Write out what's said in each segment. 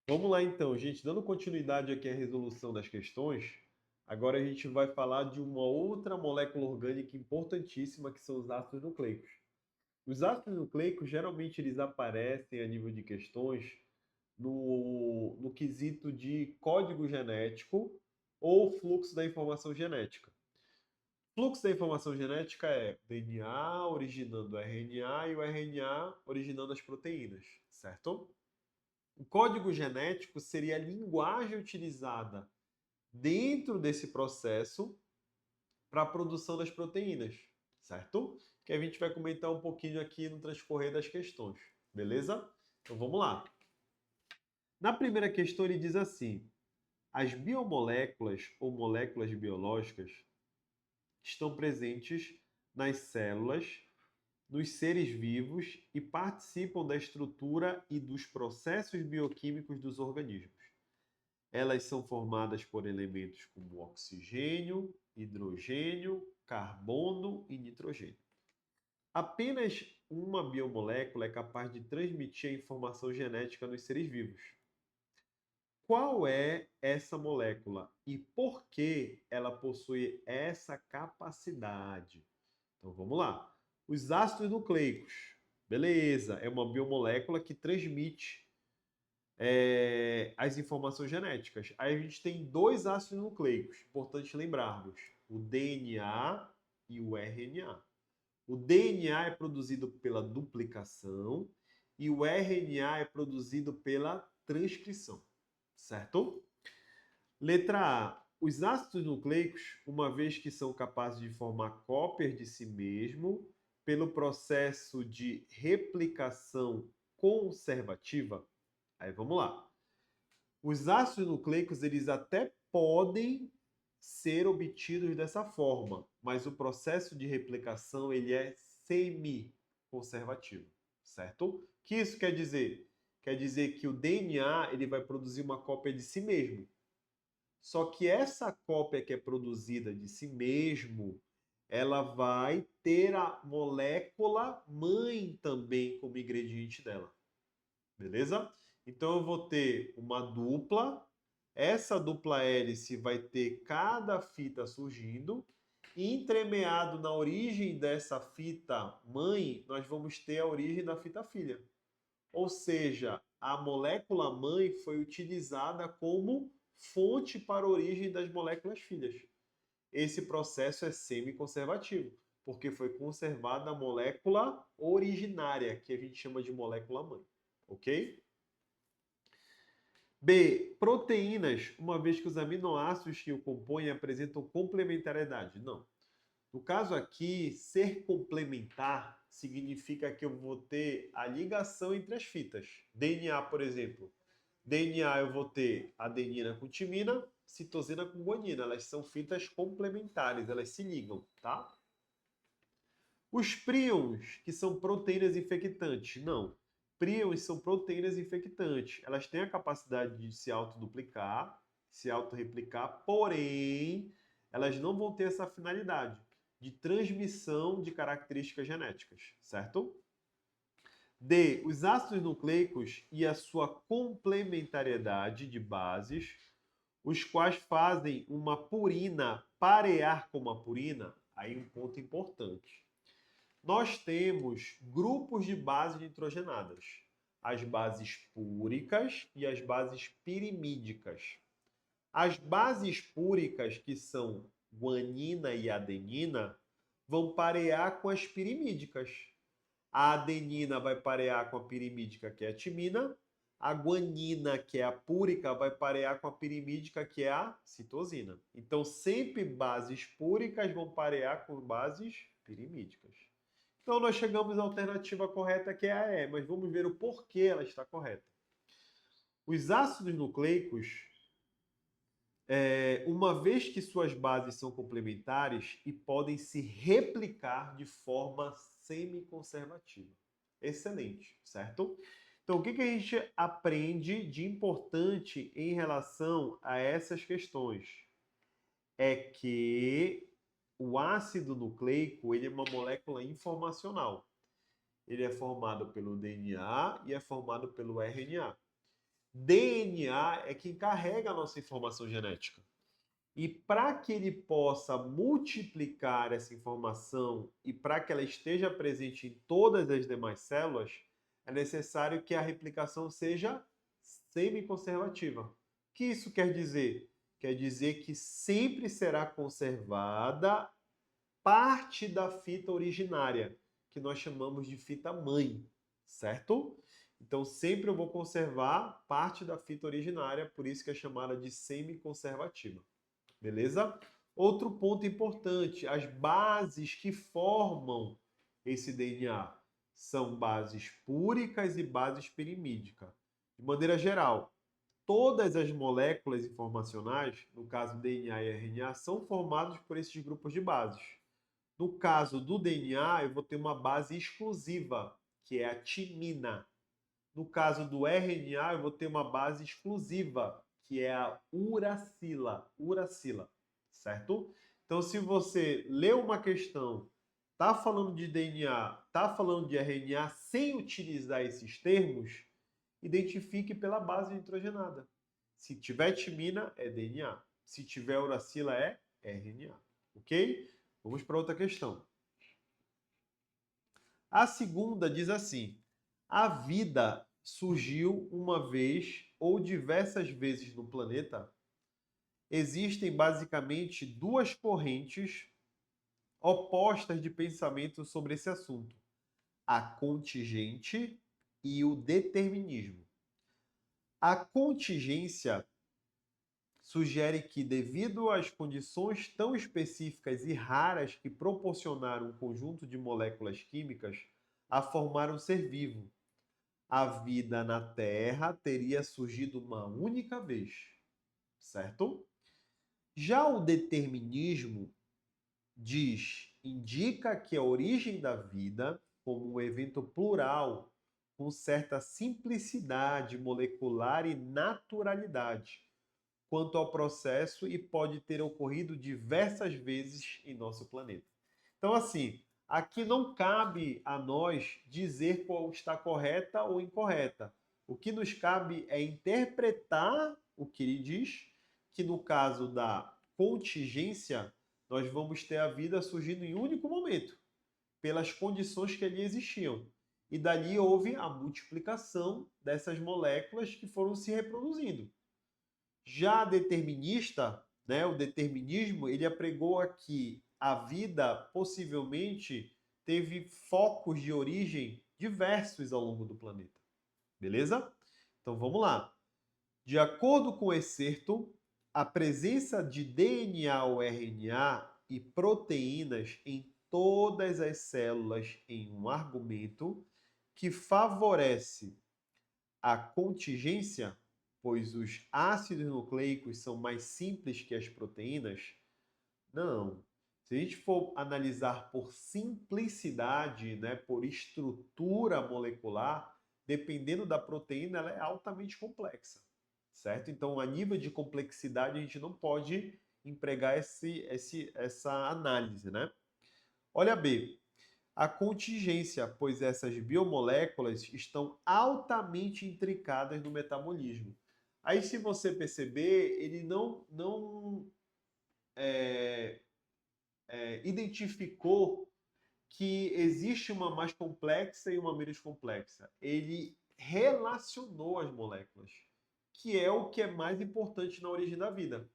Vamos lá então, gente. Dando continuidade aqui à resolução das questões, agora a gente vai falar de uma outra molécula orgânica importantíssima, que são os ácidos nucleicos. Os ácidos nucleicos, geralmente, eles aparecem a nível de questões no quesito de código genético ou fluxo da informação genética. Fluxo da informação genética é DNA originando RNA e o RNA originando as proteínas, certo? O código genético seria a linguagem utilizada dentro desse processo para a produção das proteínas, certo? Que a gente vai comentar um pouquinho aqui no transcorrer das questões, beleza? Então vamos lá. Na primeira questão ele diz assim: as biomoléculas ou moléculas biológicas estão presentes nas células, nos seres vivos e participam da estrutura e dos processos bioquímicos dos organismos. Elas são formadas por elementos como oxigênio, hidrogênio, carbono e nitrogênio. Apenas uma biomolécula é capaz de transmitir a informação genética nos seres vivos. Qual é essa molécula e por que ela possui essa capacidade? Então vamos lá. Os ácidos nucleicos. Beleza, é uma biomolécula que transmite as informações genéticas. Aí a gente tem dois ácidos nucleicos, importante lembrarmos: o DNA e o RNA. O DNA é produzido pela duplicação e o RNA é produzido pela transcrição, certo? Letra A. Os ácidos nucleicos, uma vez que são capazes de formar cópias de si mesmo pelo processo de replicação conservativa. Aí vamos lá. Os ácidos nucleicos, eles até podem ser obtidos dessa forma, mas o processo de replicação ele é semi-conservativo, certo? O que isso quer dizer? Quer dizer que o DNA ele vai produzir uma cópia de si mesmo. Só que essa cópia que é produzida de si mesmo, ela vai ter a molécula mãe também como ingrediente dela. Beleza? Então eu vou ter uma dupla. Essa dupla hélice vai ter cada fita surgindo. E entremeado na origem dessa fita mãe, nós vamos ter a origem da fita filha. Ou seja, a molécula mãe foi utilizada como fonte para a origem das moléculas filhas. Esse processo é semi-conservativo, porque foi conservada a molécula originária, que a gente chama de molécula mãe. Ok? B. Proteínas, uma vez que os aminoácidos que o compõem apresentam complementariedade. Não. No caso aqui, ser complementar significa que eu vou ter a ligação entre as fitas. DNA, por exemplo. DNA eu vou ter adenina com timina, citosina com guanina. Elas são fitas complementares, elas se ligam, tá? Os príons, que são proteínas infectantes. Não. Príons são proteínas infectantes. Elas têm a capacidade de se autoduplicar, se autorreplicar, porém, elas não vão ter essa finalidade de transmissão de características genéticas, certo? D. Os ácidos nucleicos e a sua complementariedade de bases, os quais fazem uma purina parear com uma purina. Aí um ponto importante. Nós temos grupos de bases nitrogenadas, as bases púricas e as bases pirimídicas. As bases púricas, que são guanina e adenina, vão parear com as pirimídicas. A adenina vai parear com a pirimídica, que é a timina. A guanina, que é a púrica, vai parear com a pirimídica, que é a citosina. Então, sempre bases púricas vão parear com bases pirimídicas. Então, nós chegamos à alternativa correta, que é a E, mas vamos ver o porquê ela está correta. Os ácidos nucleicos, uma vez que suas bases são complementares e podem se replicar de forma semi-conservativa. Excelente, certo? Então, o que a gente aprende de importante em relação a essas questões? É que o ácido nucleico ele é uma molécula informacional. Ele é formado pelo DNA e é formado pelo RNA. DNA é quem carrega a nossa informação genética. E para que ele possa multiplicar essa informação e para que ela esteja presente em todas as demais células, é necessário que a replicação seja semi-conservativa. O que isso quer dizer? Quer dizer que sempre será conservada parte da fita originária, que nós chamamos de fita mãe, certo? Então sempre eu vou conservar parte da fita originária, por isso que é chamada de semi-conservativa. Beleza? Outro ponto importante, as bases que formam esse DNA são bases púricas e bases pirimídicas. De maneira geral, todas as moléculas informacionais, no caso DNA e RNA, são formadas por esses grupos de bases. No caso do DNA, eu vou ter uma base exclusiva, que é a timina. No caso do RNA, eu vou ter uma base exclusiva, que é a uracila, certo? Então, se você lê uma questão, está falando de DNA, está falando de RNA, sem utilizar esses termos, identifique pela base nitrogenada. Se tiver timina, é DNA. Se tiver uracila, é RNA. Ok? Vamos para outra questão. A segunda diz assim: a vida surgiu uma vez ou diversas vezes no planeta? Existem basicamente duas correntes opostas de pensamento sobre esse assunto: a contingente e o determinismo. A contingência sugere que, devido às condições tão específicas e raras que proporcionaram um conjunto de moléculas químicas a formar um ser vivo, a vida na Terra teria surgido uma única vez, certo? Já o determinismo indica que a origem da vida, como um evento plural, com certa simplicidade molecular e naturalidade, quanto ao processo e pode ter ocorrido diversas vezes em nosso planeta. Então, assim, aqui não cabe a nós dizer qual está correta ou incorreta. O que nos cabe é interpretar o que ele diz, que no caso da contingência, nós vamos ter a vida surgindo em um único momento, pelas condições que ali existiam. E dali houve a multiplicação dessas moléculas que foram se reproduzindo. Já determinista, né, o determinismo, ele apregoa que a vida possivelmente teve focos de origem diversos ao longo do planeta. Beleza? Então vamos lá. De acordo com Esserto, a presença de DNA ou RNA e proteínas em todas as células em um argumento que favorece a contingência, pois os ácidos nucleicos são mais simples que as proteínas? Não. Se a gente for analisar por simplicidade, né, por estrutura molecular, dependendo da proteína, ela é altamente complexa, certo? Então, a nível de complexidade, a gente não pode empregar essa análise, né? Olha B, a contingência, pois essas biomoléculas estão altamente intricadas no metabolismo. Aí, se você perceber, ele não identificou que existe uma mais complexa e uma menos complexa. Ele relacionou as moléculas, que é o que é mais importante na origem da vida.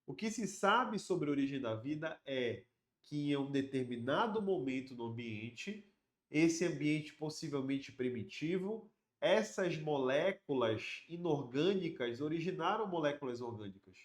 O que se sabe sobre a origem da vida é que em um determinado momento no ambiente, esse ambiente possivelmente primitivo, essas moléculas inorgânicas originaram moléculas orgânicas.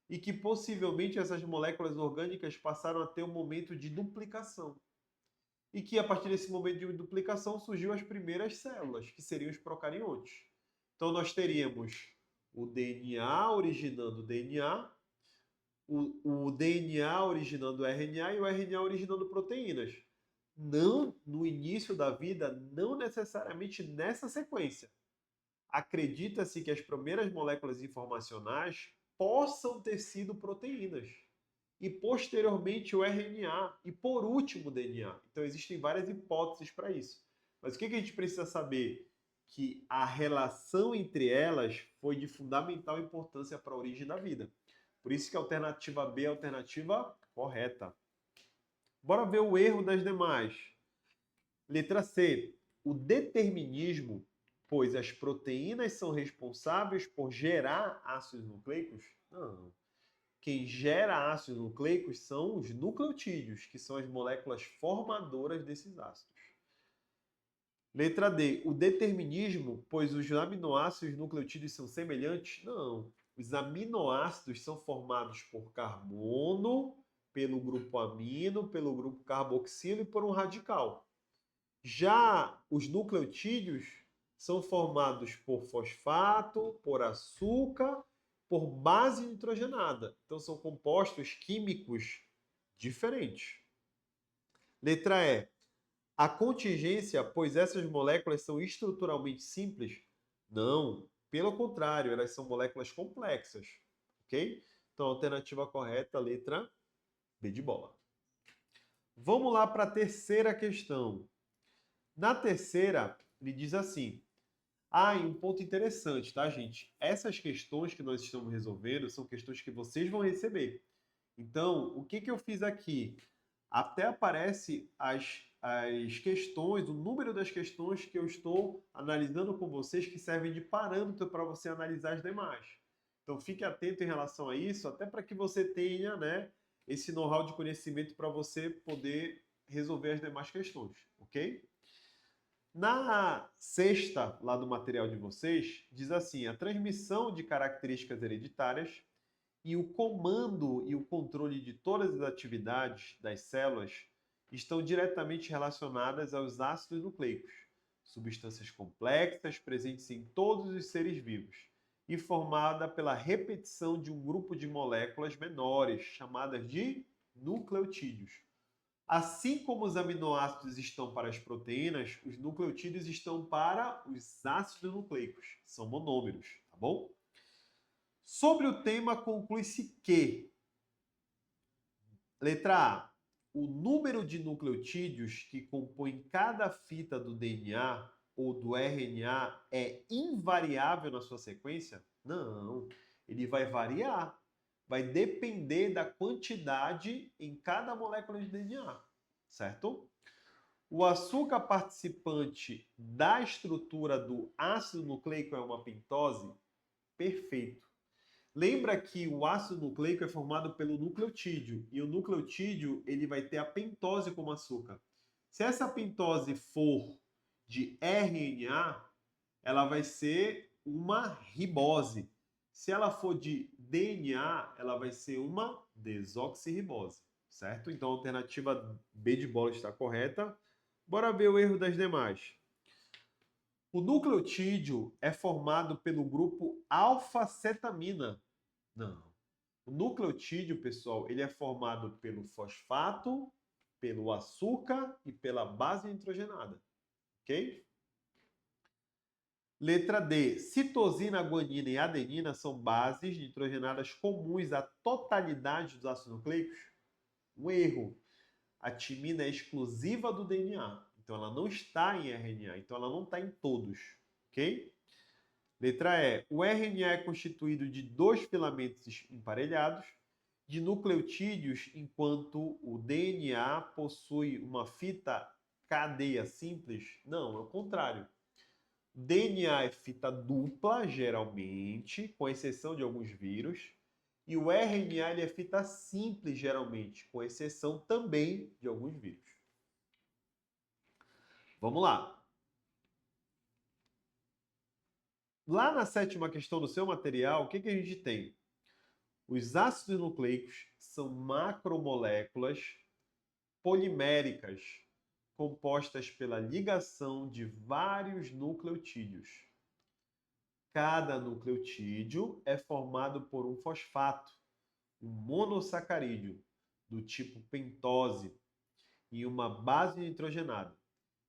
E que possivelmente essas moléculas orgânicas passaram a ter um momento de duplicação. E que a partir desse momento de duplicação surgiu as primeiras células, que seriam os procariontes. Então nós teríamos o DNA originando o DNA, o DNA originando o RNA e o RNA originando proteínas. Não no início da vida, não necessariamente nessa sequência. Acredita-se que as primeiras moléculas informacionais possam ter sido proteínas. E posteriormente o RNA. E por último o DNA. Então existem várias hipóteses para isso. Mas o que a gente precisa saber? que a relação entre elas foi de fundamental importância para a origem da vida. Por isso que a alternativa B é a alternativa correta. Bora ver o erro das demais. Letra C. O determinismo, pois as proteínas são responsáveis por gerar ácidos nucleicos? Não. Quem gera ácidos nucleicos são os nucleotídeos, que são as moléculas formadoras desses ácidos. Letra D. O determinismo, pois os aminoácidos nucleotídeos são semelhantes? Não. Os aminoácidos são formados por carbono, pelo grupo amino, pelo grupo carboxilo e por um radical. Já os nucleotídeos são formados por fosfato, por açúcar, por base nitrogenada. Então são compostos químicos diferentes. Letra E. A contingência, pois essas moléculas são estruturalmente simples? Não, pelo contrário, elas são moléculas complexas, ok? Então, a alternativa correta, letra B de bola. Vamos lá para a terceira questão. Na terceira, ele diz assim, e um ponto interessante, tá, gente? Essas questões que nós estamos resolvendo são questões que vocês vão receber. Então, o que eu fiz aqui? Até aparece as questões, o número das questões que eu estou analisando com vocês que servem de parâmetro para você analisar as demais. Então fique atento em relação a isso, até para que você tenha, né, esse know-how de conhecimento para você poder resolver as demais questões, ok? Na sexta, lá do material de vocês, diz assim, a transmissão de características hereditárias e o comando e o controle de todas as atividades das células estão diretamente relacionadas aos ácidos nucleicos, substâncias complexas presentes em todos os seres vivos e formada pela repetição de um grupo de moléculas menores, chamadas de nucleotídeos. Assim como os aminoácidos estão para as proteínas, os nucleotídeos estão para os ácidos nucleicos, são monômeros, tá bom? Sobre o tema, conclui-se que, letra A, o número de nucleotídeos que compõem cada fita do DNA ou do RNA é invariável na sua sequência? Não, ele vai variar. Vai depender da quantidade em cada molécula de DNA, certo? O açúcar participante da estrutura do ácido nucleico é uma pentose? Perfeito. Lembra que o ácido nucleico é formado pelo nucleotídeo e o nucleotídeo ele vai ter a pentose como açúcar. Se essa pentose for de RNA, ela vai ser uma ribose. Se ela for de DNA, ela vai ser uma desoxirribose, certo? Então a alternativa B de bola está correta. Bora ver o erro das demais. O nucleotídeo é formado pelo grupo alfa-cetamina. Não. O nucleotídeo, pessoal, ele é formado pelo fosfato, pelo açúcar e pela base nitrogenada. Ok? Letra D. Citosina, guanina e adenina são bases nitrogenadas comuns à totalidade dos ácidos nucleicos? Um erro. A timina é exclusiva do DNA. Então, ela não está em RNA. Então, ela não está em todos. Ok? Letra E. O RNA é constituído de 2 filamentos emparelhados, de nucleotídeos, enquanto o DNA possui uma fita cadeia simples? Não, é o contrário. DNA é fita dupla, geralmente, com exceção de alguns vírus, e o RNA ele é fita simples, geralmente, com exceção também de alguns vírus. Vamos lá. Lá na sétima questão do seu material, o que a gente tem? Os ácidos nucleicos são macromoléculas poliméricas compostas pela ligação de vários nucleotídeos. Cada nucleotídeo é formado por um fosfato, um monossacarídeo do tipo pentose e uma base nitrogenada.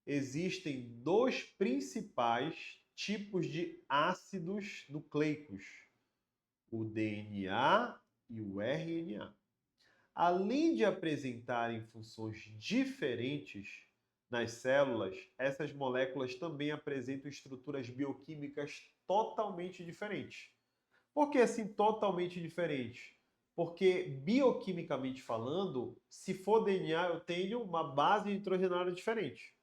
Existem 2 principais tipos de ácidos nucleicos, o DNA e o RNA. Além de apresentarem funções diferentes, nas células, essas moléculas também apresentam estruturas bioquímicas totalmente diferentes. Por que assim totalmente diferentes? Porque bioquimicamente falando, se for DNA, eu tenho uma base nitrogenada diferente.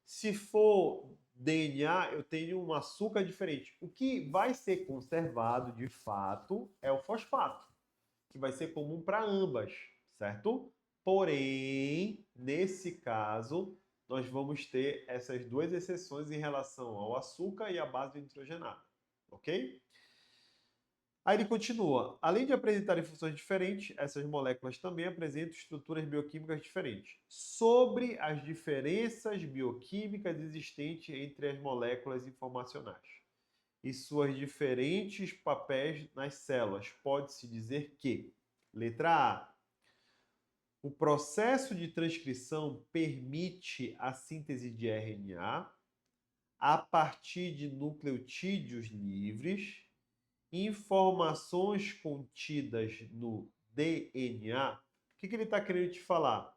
Se for DNA, eu tenho um açúcar diferente. O que vai ser conservado de fato é o fosfato, que vai ser comum para ambas, certo? Porém, nesse caso, nós vamos ter essas duas exceções em relação ao açúcar e à base nitrogenada, ok? Aí ele continua. Além de apresentarem funções diferentes, essas moléculas também apresentam estruturas bioquímicas diferentes. Sobre as diferenças bioquímicas existentes entre as moléculas informacionais e suas diferentes papéis nas células, pode-se dizer que, letra A, o processo de transcrição permite a síntese de RNA a partir de nucleotídeos livres. Informações contidas no DNA. O que ele está querendo te falar?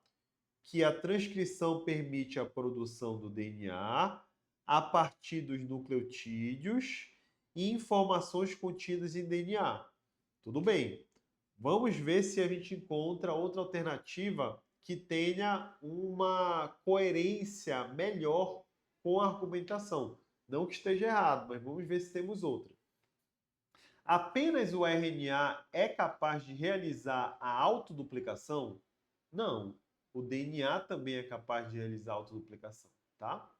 Que a transcrição permite a produção do DNA a partir dos nucleotídeos e informações contidas em DNA. Tudo bem. Vamos ver se a gente encontra outra alternativa que tenha uma coerência melhor com a argumentação. Não que esteja errado, mas vamos ver se temos outra. Apenas o RNA é capaz de realizar a autoduplicação? Não. O DNA também é capaz de realizar a autoduplicação, tá?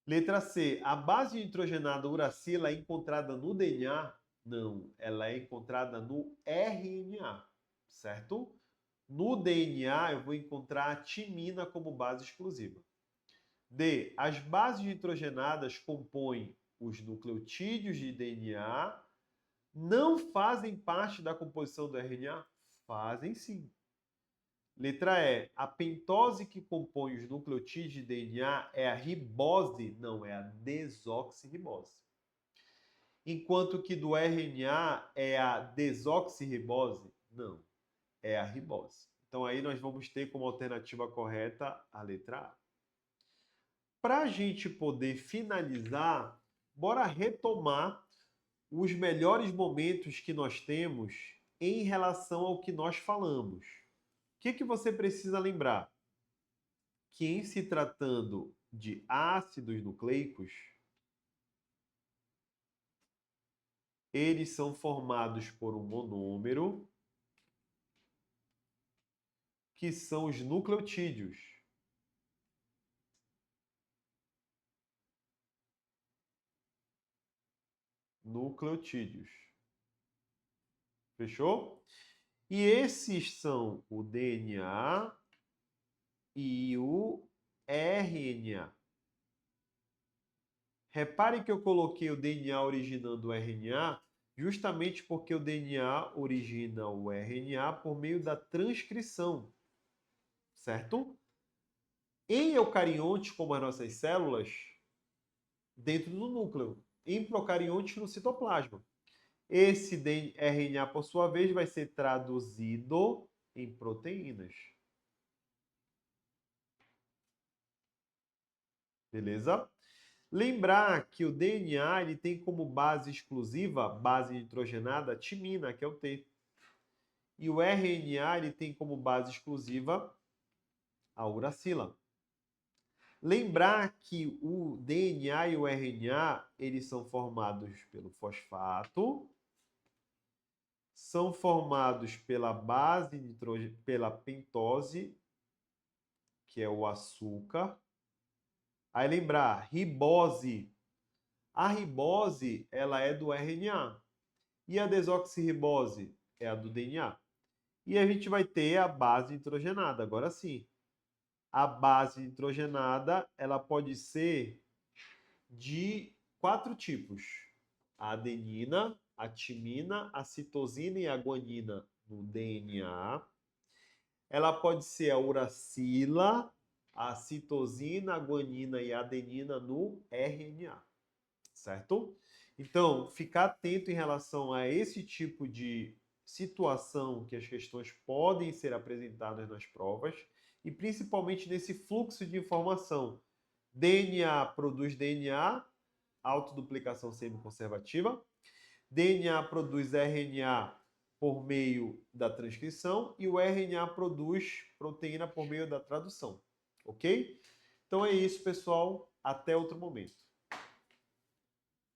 Letra C. A base nitrogenada uracila é encontrada no DNA? Não. Ela é encontrada no RNA, certo? No DNA, eu vou encontrar a timina como base exclusiva. D. As bases nitrogenadas compõem os nucleotídeos de DNA. Não fazem parte da composição do RNA? Fazem sim. Letra E. A pentose que compõe os nucleotídeos de DNA é a ribose? Não, é a desoxirribose. Enquanto que do RNA é a desoxirribose? Não, é a ribose. Então aí nós vamos ter como alternativa correta a letra A. Para a gente poder finalizar, bora retomar os melhores momentos que nós temos em relação ao que nós falamos. O que você precisa lembrar? Que em se tratando de ácidos nucleicos, eles são formados por um monômero, que são os nucleotídeos. Nucleotídeos. Fechou? E esses são o DNA e o RNA. Reparem que eu coloquei o DNA originando o RNA justamente porque o DNA origina o RNA por meio da transcrição, certo? Em eucariontes, como as nossas células, dentro do núcleo. Em procariontes, no citoplasma. Esse RNA, por sua vez, vai ser traduzido em proteínas. Beleza? Lembrar que o DNA ele tem como base exclusiva, base nitrogenada, a timina, que é o T. E o RNA ele tem como base exclusiva a uracila. Lembrar que o DNA e o RNA eles são formados pelo fosfato, são formados pela base pela pentose, que é o açúcar. Aí lembrar, ribose. A ribose, ela é do RNA. E a desoxirribose é a do DNA. E a gente vai ter a base nitrogenada. Agora sim. A base nitrogenada, ela pode ser de 4 tipos. A adenina, a timina, a citosina e a guanina no DNA. Ela pode ser a uracila, a citosina, a guanina e a adenina no RNA, certo? Então, ficar atento em relação a esse tipo de situação que as questões podem ser apresentadas nas provas e principalmente nesse fluxo de informação. DNA produz DNA, autoduplicação semiconservativa. DNA produz RNA por meio da transcrição e o RNA produz proteína por meio da tradução, ok? Então é isso, pessoal. Até outro momento.